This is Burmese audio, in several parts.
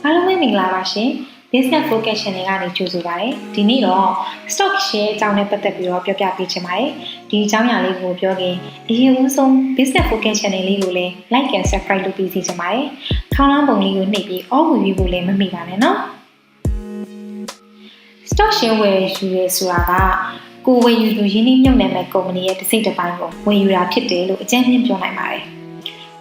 အားလုံးပဲမင်္ဂလာပါရှင် Business Focus Channel ကနေကြိုဆိုပါရစေ။ဒီနေ့တော့ Stock Share အကြောင်းနဲ့ပတ်သက်ပြီးတော့ပြောပြပေးချင်ပါတယ်။ဒီအကြောင်းအရာလေးကိုပြောခင်အရင်ဦးဆုံး Business Focus Channel လေးကိုလည်း Like and Subscribe လုပ်ပေးစီချင်ပါတယ်။ခေါင်းလောင်းပုံလေးကိုနှိပ်ပြီး All Review ကိုလည်းမမေ့ပါနဲ့နော်။ Stock Share ဝယ်ယူရဲဆိုတာကကိုယ်ဝယ်ယူသူရင်းနှီးမြှုပ်နှံမဲ့ကုမ္ပဏီရဲ့တစ်စိတ်တစ်ပိုင်းကိုဝယ်ယူတာဖြစ်တယ်လို့အကြမ်းဖျင်းပြောနိုင်ပါတယ်။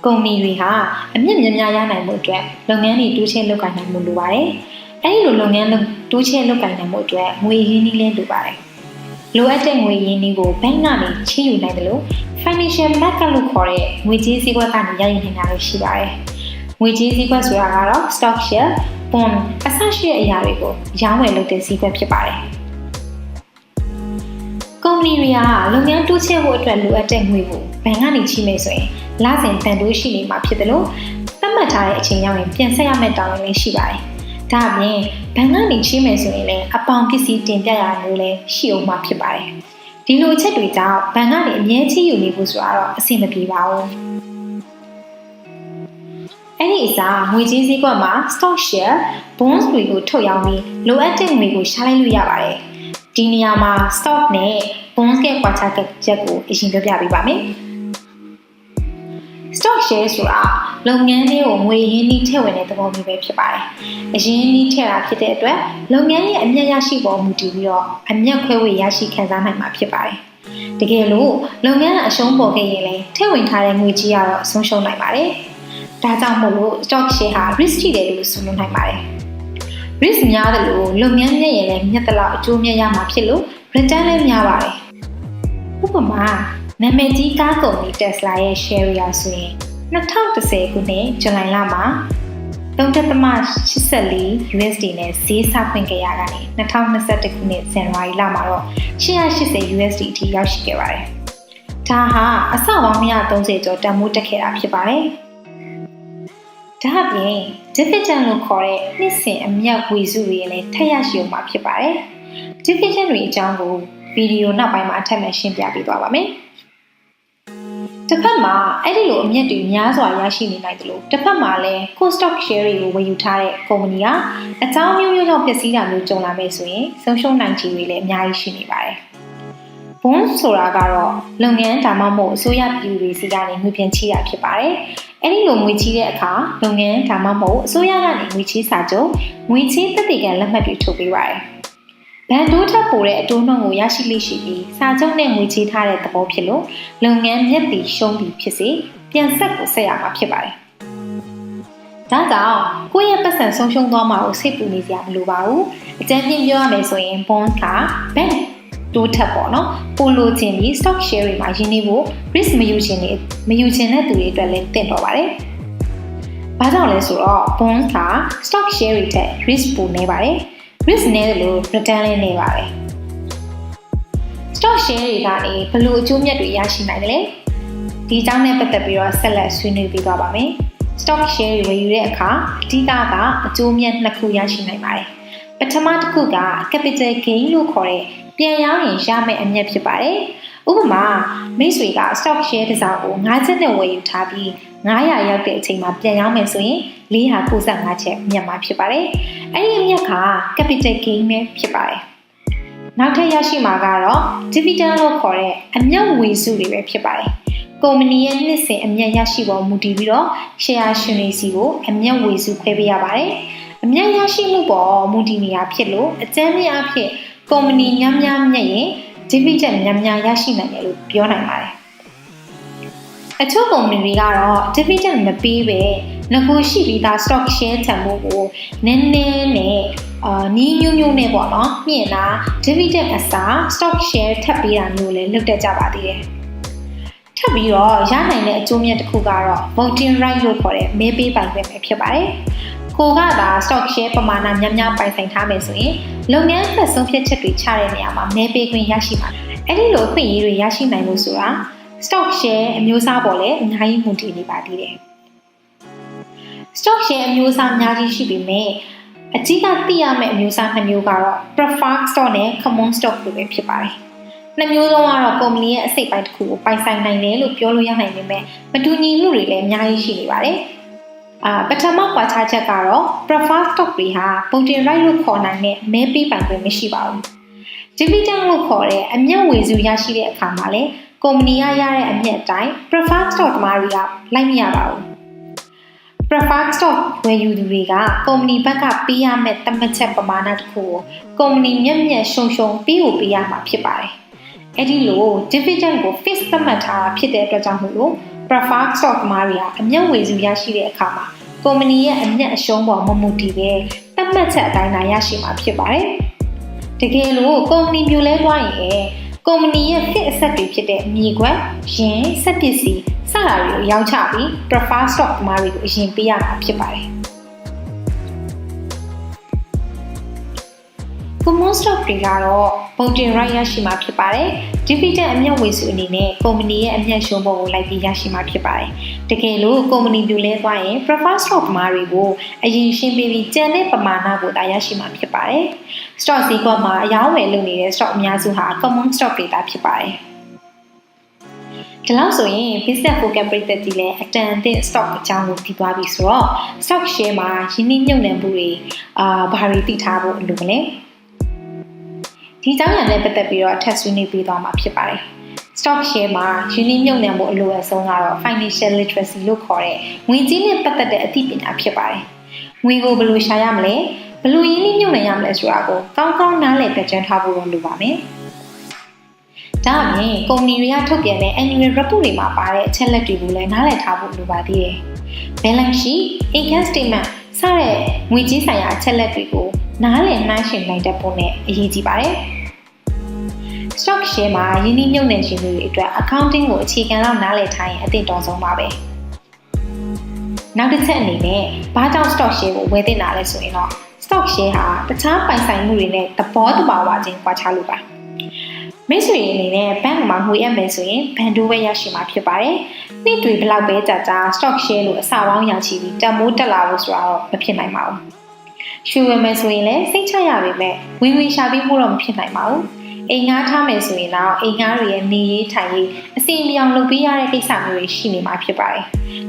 ကုမ္ပဏီတွေဟာအမြင့်များများရနိုင်မှုအတွက်လုပ်ငန်းတွေတိုးချဲ့လုပ်ကိုင်နိုင်မှုလိုပါတယ်။အဲဒီလိုလုပ်ငန်းတိုးချဲ့လုပ်ကိုင်နိုင်မှုအတွက်ငွေရင်းနှီးလည်းလိုပါတယ်။လိုအပ်တဲ့ငွေရင်းနှီးကိုဘဏ်ကနေချေးယူနိုင်တယ်လို့ Financial Market လို့ခေါ်တဲ့ငွေကြေးစည်းကွက်ကနေရယူနိုင်တာလည်းရှိပါတယ်။ငွေကြေးစည်းကွက်ဆိုတာကတော့ Stock Share, Bond အစရှိတဲ့အရာတွေကိုရောင်းဝယ်လုပ်တဲ့စည်းကွက်ဖြစ်ပါတယ်။ကုမ္ပဏီတွေကလုပ်ငန်းတိုးချဲ့ဖို့အတွက်လိုအပ်တဲ့ငွေကိုဘဏ်ကနေချေးမယ်ဆိုရင်လစဉ်ဘဏ်တိုးရှိနေမှာဖြစ်တယ်လို့သတ်မှတ်ထားတဲ့အချိန်ရောက်ရင်ပြန်ဆက်ရမယ့်တာဝန်လည်းရှိပါတယ်။ဒါအပြင်ဘဏ်ကနေချေးမယ်ဆိုရင်လည်းအပေါင်ပစ္စည်းတင်ပြရမျိုးလည်းရှိအောင်မှာဖြစ်ပါတယ်။ဒီလိုအချက်တွေကြောင့်ဘဏ်ကနေအမြဲချေးယူနေဖို့ဆိုတာတော့အဆင်မပြေပါဘူး။အဲ့ဒီအစားငွေကြေးစည်းကွက်မှာ Stock Share, Bonds တွေကိုထုတ်ရောင်းပြီးလိုအပ်တဲ့ငွေကိုရှာလိုက်လို့ရပါတယ်။ဒီနေရာမှာ Stock နဲ့ Bonds ရဲ့ကွာခြားချက်ကိုအရင်ပြောပြပေးပါမယ်။ Stock Share ဆိုတာလုပ်ငန်းလေးကိုငွေရင်းနှီးထည့်ဝင်တဲ့သဘောမျိုးပဲဖြစ်ပါတယ်။အရင်းနှီးထည့်တာဖြစ်တဲ့အတွက်လုပ်ငန်းရဲ့အမြတ်ရရှိပေါ်မူတည်ပြီးတော့အမြတ်ခွဲဝေရရှိခံစားနိုင်မှာဖြစ်ပါတယ်။တကယ်လို့လုပ်ငန်းအရှုံးပေါ်ခဲ့ရင်လည်းထည့်ဝင်ထားတဲ့ငွေကြီးကတော့အဆုံးရှုံးနိုင်ပါတယ်။ဒါကြောင့်မို့လို့ Stock Share ဟာ risk ရှိတယ်လို့ဆိုလို့နိုင်ပါတယ်။ risk များတယ်လို့လုပ်ငန်းမြတ်ရင်လည်းမြတ်တဲ့လောက်အကျိုးမြတ်ရမှာဖြစ်လို့ return လည်းများပါတယ်။ဥပမာနာမည်ကြီးကားကုမ္ပဏီ Tesla ရဲ့ share ရဆိုရင်2010ခုနှစ်ဇူလိုင်လမှာ 3.84 USD နဲ့ဈေးစဖွင့်ခဲ့ရတာနဲ့2021ခုနှစ်ဇန်နဝါရီလမှာတော့180 USD အထိရောက်ရှိခဲ့ပါတယ်။ဒါဟာအဆပေါင်း130ကျော်တန်ဖိုးတက်ခဲ့တာဖြစ်ပါတယ်။ဒါအပြင် dividend လို့ခေါ်တဲ့နှစ်စဉ်အမြတ်ဝေစုတွေလည်းထပ်ရရှိအောင်မှာဖြစ်ပါတယ်။ dividend တွေအကြောင်းကိုဗီဒီယိုနောက်ပိုင်းမှာအထက်မှာရှင်းပြပေးသွားပါမယ်။တစ်ဖက်မှာအဲ့ဒီလိုအမြတ်တွေများစွာရရှိနေနိုင်တယ်လို့တစ်ဖက်မှာလည်း stock share တွေကိုဝယ်ယူထားတဲ့ကုမ္ပဏီကအကြောင်းမျိုးမျိုးကြောင့်ပျက်စီးတာမျိုးကြုံလာမယ်ဆိုရင်ဆုံးရှုံးနိုင်ခြေတွေလည်းအများကြီးရှိနေပါတယ်။ Bond ဆိုတာကတော့လုပ်ငန်းဒါမှမဟုတ်အစိုးရပြည်သူတွေစီကနေငွေပြန်ချေးတာဖြစ်ပါတယ်။အဲ့ဒီလိုငွေချေးတဲ့အခါလုပ်ငန်းဒါမှမဟုတ်အစိုးရကနေငွေချေးစာချုပ်ငွေချေးသက်သေခံလက်မှတ်တွေထုတ်ပေးပါတယ်။ဘဏ်တိုးထပ်ပိုတဲ့အတိုးနှုန်းကိုရရှိလိမ့်ရှိပြီးစာချုပ်နဲ့ငွေချေးထားတဲ့သဘောဖြစ်လို့လုပ်ငန်းမြတ်တည်ရှုံးပြီးဖြစ်စေပြန်ဆက်ကိုဆက်ရမှာဖြစ်ပါတယ်။ဒါကြောင့်ကိုယ့်ရဲ့ပတ်စံဆုံးရှုံးသွားမှာကိုစိတ်ပူနေစရာမလိုပါဘူး။အကြမ်းဖျင်းပြောရမယ်ဆိုရင် bond ကဘဏ်တိုးထပ်ပေါ့နော်။ပိုလိုချင်ပြီး stock share တွေမှာရင်းနှီးဖို့ risk မယူချင်တဲ့သူတွေအတွက်လည်းသင့်တော်ပါတယ်။ဘာကြောင့်လဲဆိုတော့ bond က stock share တွေထက် risk ပိုနေပါတယ်။ risk နည်းတယ်လို့ return လည်းနေပါတယ်။ stock share တွေကနေဘယ်လိုအကျိုးမြတ်တွေရရှိနိုင်တယ်လဲ။ဒီအကြောင်းနဲ့ပတ်သက်ပြီးတော့ဆက်လက်ဆွေးနွေးပေးသွားပါမယ်။ stock share တွေဝယ်ယူတဲ့အခါအဓိကအကျိုးမြတ်နှစ်ခုရရှိနိုင်ပါတယ်။ပထမတစ်ခုက capital gain လို့ခေါ်တဲ့ပြန်ရောင်းရင်ရမယ့်အမြတ်ဖြစ်ပါတယ်။ဥပမာမိတ်ဆွေက stock share တစ်စောင်ကို5ချက်နဲ့ဝယ်ယူထားပြီး900ရောက်တဲ့အချိန်မှာပြန်ရောင်းမယ်ဆိုရင်495ချက်မြတ်မှာဖြစ်ပါတယ်။အဲ့ဒီအမြတ်က capital gain ပဲဖြစ်ပါတယ်။နောက်ထပ်ရရှိမှာကတော့ dividend လို့ခေါ်တဲ့အမြတ်ဝေစုတွေပဲဖြစ်ပါတယ်။ကုမ္ပဏီရဲ့နှစ်စဉ်အမြတ်ရရှိပေါ်မူတည်ပြီးတော့ share ရှင်တွေစီကိုအမြတ်ဝေစုခွဲပေးရပါတယ်။အမြတ်ရရှိမှုပေါ်မူတည်နေတာဖြစ်လို့အကြမ်းဖျင်းအဖြစ်ကုမ္ပဏီများများမြတ်ရင် dividend များများရရှိနိုင်တယ်လို့ပြောနိုင်ပါတယ်။အချို့ကုမ္ပဏီတွေကတော့ dividend မပေးပဲငကိုရှိပြီးသား stock share တန်ဖိုးကိုနည်းနည်းနဲ့နီးညွှန်းနဲ့ပေါ့နော်မြင့်တာ dividend အစား stock share ထပ်ပေးတာမျိုးလည်းလုပ်တတ်ကြပါသေးတယ်။ထပ်ပြီးတော့ရနိုင်တဲ့အကျိုးမြတ်တစ်ခုကတော့ voting right လို့ခေါ်တဲ့မဲပေးပိုင်ခွင့်ပဲဖြစ်ပါတယ်။ကိုကသာ stock share ပမာဏများများပိုင်ဆိုင်ထားမယ်ဆိုရင်လုပ်ငန်းဖက်ဆုံးဖြတ်ချက်တွေချတဲ့နေရာမှာမဲပေးခွင့်ရရှိပါတယ်။အဲ့ဒီလိုအခွင့်အရေးတွေရရှိနိုင်လို့ဆိုတာstock share အမျိုးအစားပေါ်လည်းအများကြီးမူတည်နေပါသေးတယ်။ stock share အမျိုးအစားအများကြီးရှိပေမဲ့အကြီးကသိရမယ့်အမျိုးအစားနှစ်မျိုးကတော့ preferred stock နဲ့ common stock တွေပဲဖြစ်ပါတယ်။နှစ်မျိုးလုံးကတော့ကုမ္ပဏီရဲ့အစိတ်ပိုင်းတစ်ခုကိုပိုင်ဆိုင်နိုင်တယ်လို့ပြောလို့ရနိုင်ပေမဲ့မတူညီမှုတွေလည်းအများကြီးရှိနေပါတယ်။ ပထမကွာခြားချက်ကတော့ preferred stock တွေဟာပုံတင် right လို့ခေါ်နိုင်တဲ့မဲပေးပိုင်ခွင့်မရှိပါဘူး dividend လို့ခေါ်တဲ့အမြတ်ဝေစုရရှိတဲ့အခါမှာလည်းကုမ္ပဏီကရတဲ့အမြတ်အတိုင်း preferred stock သမားတွေကလိုက်မရပါဘူး preferred stock ဝယ်ယူသူတွေကကုမ္ပဏီဘက်ကပေးရမယ့်သတ်မှတ်ချက်ပမာဏတစ်ခုကိုကုမ္ပဏီမျက်ရှုံပေးရမှာဖြစ်ပါတယ်အဲ့ဒီလို dividend ကို fix သတ်မှတ်ထားတာဖြစ်တဲ့အတွက်ကြောင့်မို့လို့ preferred stock သမားတွေကအမြတ်ဝေစုရရှိတဲ့အခါမှာကုမ္ပဏီရဲ့အမြတ်အရှုံးပေါ်မမူတည်ပဲသတ်မှတ်ချက်အတိုင်းသာရရှိမှာဖြစ်ပါတယ်တကယ်လို့ကုမ္ပဏီမျိုးလဲသွားရင်ကုမ္ပဏီရဲ့ fix asset တွေဖြစ်တဲ့မြေကွက်ယင်းစက်ပစ္စည်းစတာတွေကိုရောင်းချပြီး preferred stock သမားတွေကိုအရင်ပေးရမှာဖြစ်ပါတယ် common stock တွေကတော့ပုံတင် right ရရှိမှာဖြစ်ပါတယ် dividend အမြတ်ဝေစုအနေနဲ့ကုမ္ပဏီရဲ့အမြတ်ရှုံးပေါ်ကိုလိုက်ပြီးရရှိမှာဖြစ်ပါတယ်တကယ်လို့ကုမ္ပဏီပြိုလဲသွားရင် preferred stock သမားတွေကိုအရင်ရှင်းပေးပြီးကျန်တဲ့ပမာဏကိုသာရရှိမှာဖြစ်ပါတယ် stock ဈေးကွက်မှာအရောင်းဝယ်လုပ်နေတဲ့ stock အများစုဟာ common stock တွေသာဖြစ်ပါတယ်ဒီလောက်ဆိုရင် business focus ပြည်သက်ကြီးလည်းအတန်အသင့် stock အကြောင်းကိုသိသွားပြီဆိုတော့ stock share မှာရင်းနှီးမြှုပ်နှံမှုတွေဘာတွေသိထားဖို့လိုမလဲဒီအကြောင်းအရာနဲ့ပတ်သက်ပြီးတော့ထပ်ဆွေးနွေးပေးသွားမှာဖြစ်ပါတယ် stock share မှာရင်းနှီးမြှုပ်နှံမှုအလိုအဆုံးကတော့ financial literacy လို့ခေါ်တဲ့ငွေကြေးနဲ့ပတ်သက်တဲ့အသိပညာဖြစ်ပါတယ်ငွေကိုဘယ်လိုရှာရမလဲဘယ်လိုရင်းနှီးမြှုပ်နှံရမလဲဆိုတာကိုကောင်းကောင်းနားလည်ပြကျွမ်းထားဖို့လိုပါမယ်ဒါအပြင်ကုမ္ပဏီတွေကထုတ်ပြန်တဲ့ annual report တွေမှာပါတဲ့အချက်လက်တွေကိုလည်းနားလည်ထားဖို့လိုပါသေးတယ် balance sheet income statement စတဲ့ငွေကြေးဆိုင်ရာအချက်လက်တွေကိုနားလည်နှိုင်းယှဉ်နိုင်တဲ့ပုံနဲ့အရေးကြီးပါတယ် stock share မှာရင်းနှီးမြှုပ်နှံခြင်းတွေအတွက် accounting ကိုအခြေခံလောက်နားလည်ထားရင်အသင့်တော်ဆုံးပါပဲနောက်တစ်ချက်အနေနဲ့ဘာကြောင့် stock share ကိုဝယ်သင့်တာလဲဆိုရင်တော့ stock share ဟာတခြားပိုင်ဆိုင်မှုတွေနဲ့သဘောတဘာဝချင်းကွာခြားလို့ပါမိတ်ဆွေအနေနဲ့ဘဏ်မှာငွေအပ်မယ်ဆိုရင်ဘဏ်တိုးပဲရရှိမှာဖြစ်ပါတယ်နေ့တွေဘယ်လောက်ပဲကြာကြာ stock share လို့အစပေါင်းရောင်ချီပြီးတန်မိုးတက်လာလို့ဆိုတာတော့မဖြစ်နိုင်ပါဘူးရွှေဝယ်မယ်ဆိုရင်လည်းစိတ်ချရပါပဲဝင်ငွေရှာပြီးဖို့တော့မဖြစ်နိုင်ပါဘူးအိမ်ငှားထားမယ်ဆိုရင်တော့အိမ်ငှားတွေရဲ့နေရေးထိုင်ရေးအစီအမံအောင်လုပ်ပေးရတဲ့ကိစ္စမျိုးတွေရှိနေမှာဖြစ်ပါတယ်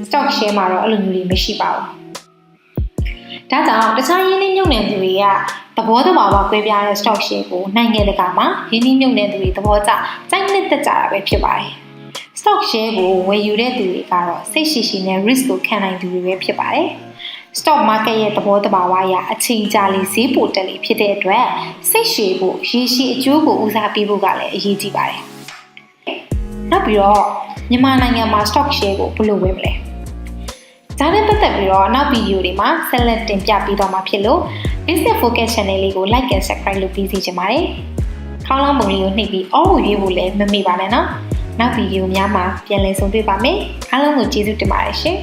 stock share မှာတော့အဲ့လိုမျိုးတွေမရှိပါဘူးဒါကြောင့်တခြားရင်းနှီးမြှုပ်နှံသူတွေကသဘောတဘာဝကွဲပြားတဲ့ stock share ကိုနိုင်ငံတကာမှာရင်းနှီးမြှုပ်နှံသူတွေသဘောကျစိုက်နှစ်သက်ကြတာပဲဖြစ်ပါတယ် stock share ကိုဝယ်ယူတဲ့သူတွေကတော့စိတ်ရှိရှိနဲ့ risk ကိုခံနိုင်သူတွေပဲဖြစ်ပါတယ် stock market ရဲ့သဘောတဘာဝအရအချိန်ကြာလေဈေးပိုတက်လေဖြစ်တဲ့အတွက်စိတ်ရှည်ဖို့ရေရှည်အကျိုးကိုဦးစားပေးဖို့ကလည်းအရေးကြီးပါတယ်နောက်ပြီးတော့မြန်မာနိုင်ငံမှာ stock share ကိုဘယ်လိုဝယ်မလဲဒါနဲ့ပတ်သက်ပြီးတော့နောက်ဗီဒီယိုတွေမှာဆက်လက်တင်ပြပေးသွားမှာဖြစ်လို့ Business Focus Channel လေးကို like and subscribe လုပ်ပြီးစီချင်ပါတယ်ခေါင်းလောင်းပုံလေးကိုနှိပ်ပြီး all ကိုရွေးဖို့လည်းမမေ့ပါနဲ့နော်နောက်ဗီဒီယိုများမှာပြန်လည်ဆုံတွေ့ပါမယ်အားလုံးကိုကျေးဇူးတင်ပါတယ်ရှင်